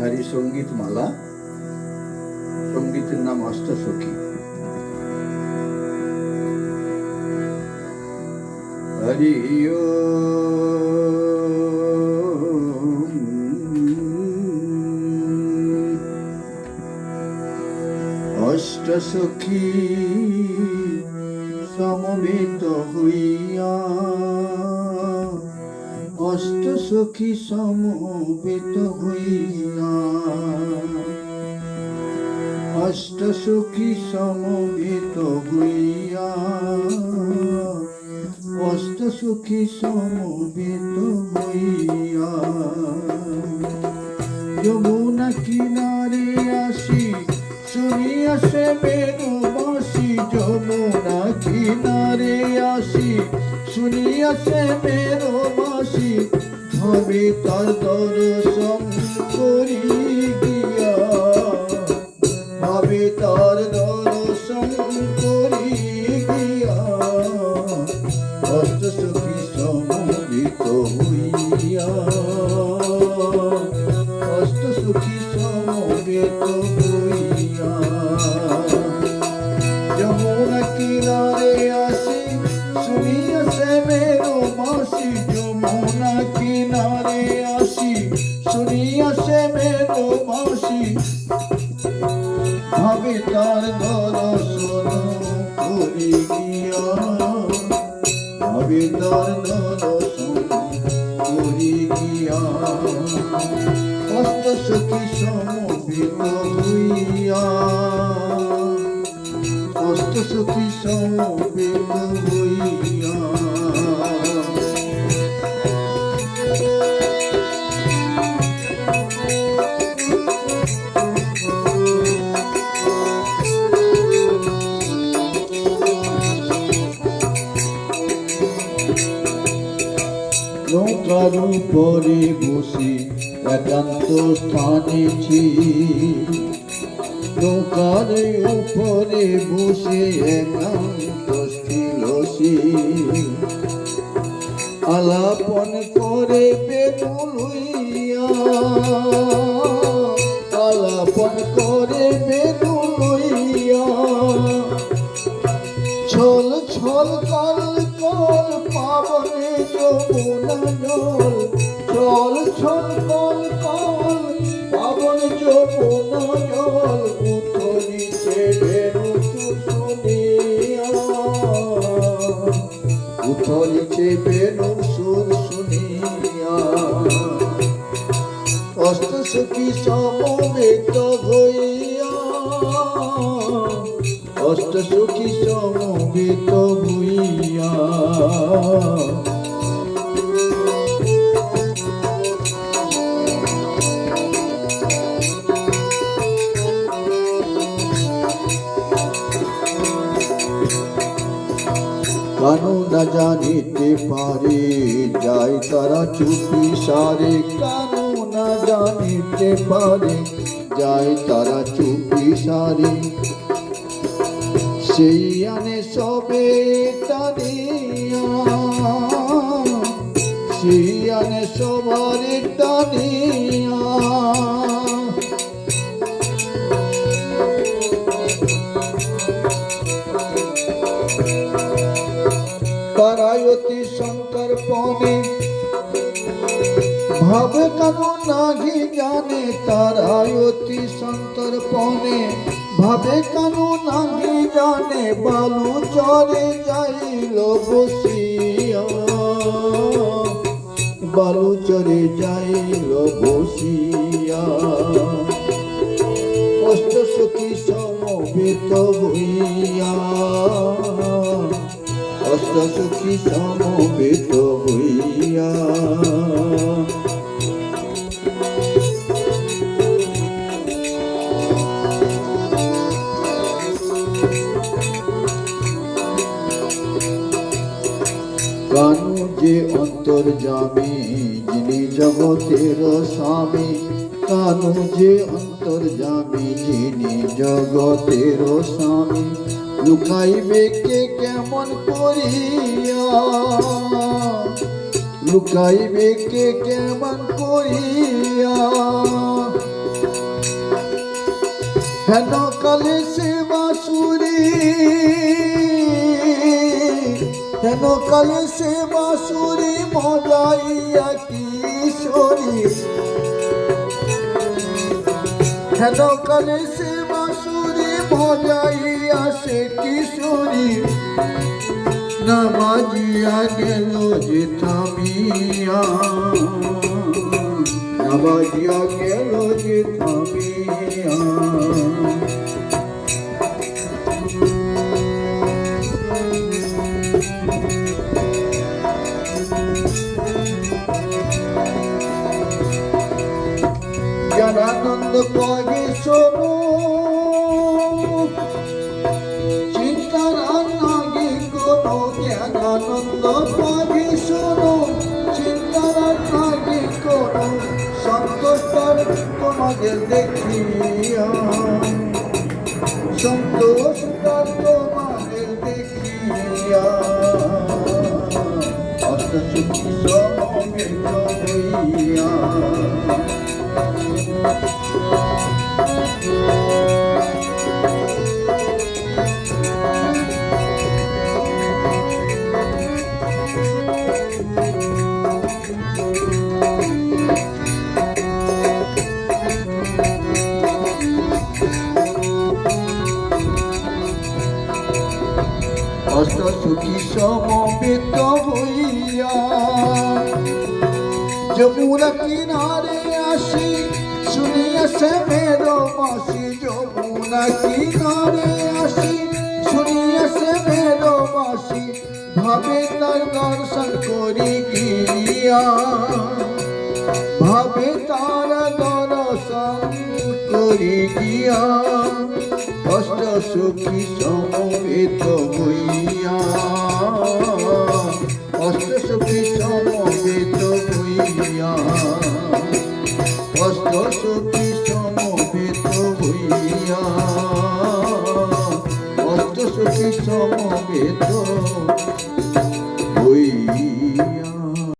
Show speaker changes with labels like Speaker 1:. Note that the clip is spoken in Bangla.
Speaker 1: বিহারী সঙ্গীত মালা। সঙ্গীতের নাম অষ্টসখী। হরি অষ্টসখী সমবেত হইয়া, অষ্টসখী সমবেত হইয়া, অষ্টসখী সমবেত হইয়া, অষ্টসখী সমবেত হইয়া, যমুনা কিনারে আসি শুনিয়াছে বেণুবাসী, যমুনা কিনারে আসি শুনিয়াছে বেণুবাসী, ভাবে তার দর্শন করি গিয়া, ভাবে তার দর্শন করি গিয়া, অষ্টসখী সমবেত হইয়া, অষ্টসখী সমবেত হইয়া, যমুনা কিনারে আসি শুনিয়াছে বেণুবাসী, যমুনা কিনারে আসি শুনিয়াছে বেণুবাসী, ভাবে তার দর্শন করি গিয়া, ভাবে তার দর্শন করি গিয়া, অষ্টসখী সমবেত হইয়া, অষ্টসখী সমবেত হইয়া। নৌকার উপরে বসে একান্ত স্থানেছি, নৌকার উপরে বসে একান্ত স্থিরছি, আলাপন করে বেণু লইয়া, আলাপন করে বেণু লইয়া, ছল ছল কল কল পাবনে যমুনা জল, ছল ছল কল কল পাবনে যমুনা জল, উথলিছে বেণু সুর শুনিয়া, উথলিছে বেণু সুর শুনিয়া, অষ্টসখী সমবেত হইয়া, অষ্টসখী সমবেত হইয়া, কানু না জানিতে পারে যায় তারা চুপি সারে, কানু না জানিতে পারে যায় তারা চুপি সারে, সেই আনে সবে টানিয়া, সেই আনে সবারে টানিয়া, তারাই অতি সন্তর্পণে ভাবে কানু নাহি জানে, তারাই অতি সন্তর্পণে ভাবে কানু নাহি জানে, বালু চরে যাইল বসিয়া, বালু চরে যাইল বসিয়া, অষ্টসখী সমবেত হইয়া, অষ্টসখী সমবেত হইয়া, কানু যে অন্তর্যামী যিনি জগতের স্বামী, কানু যে অন্তর্যামী যিনি জগতের স্বামী, লুকাইবে কে কেমন করিয়া, লুকাইবে কে কেমন করিয়া, হেন কালে সে বাঁশুরি, হেন কালে সে বাঁশুরি মজাইয়া কিশোরী, হেন কালে সে বাঁশুরি মজাইয়া সে কিশোরী, না বাজিয়া গেল যে থামিয়া, না বাজিয়া গেল যে থামিয়া। জ্ঞানানন্দ কয়ে শোনো, চিন্তার নাগে কোনো, জ্ঞানানন্দ কয়ে শোনো, চিন্তার নাগে কোনো, সন্তোষটার তোমাদের দেখিয়া, সন্তোষটার তোমাদের দেখিয়া, অষ্টসুখী সমবেত হইয়া। অষ্টসুখী সমবেত হইয়া যমুনা কিনারে আসি, শুনিয়াছে মেরো মাসি, যমুনা কিনারে আসি, শুনিয়াছে মেরো মাসি, ভাবে তার দর্শন করি গিয়া, ভাবে তার দর্শন করি গিয়া, অষ্টসুখী সমবেত হইয়া, অষ্টসুখী সমবেত হইয়া, অষ্টসুখী সমবেত হইয়া, অষ্টসুখী সমবেত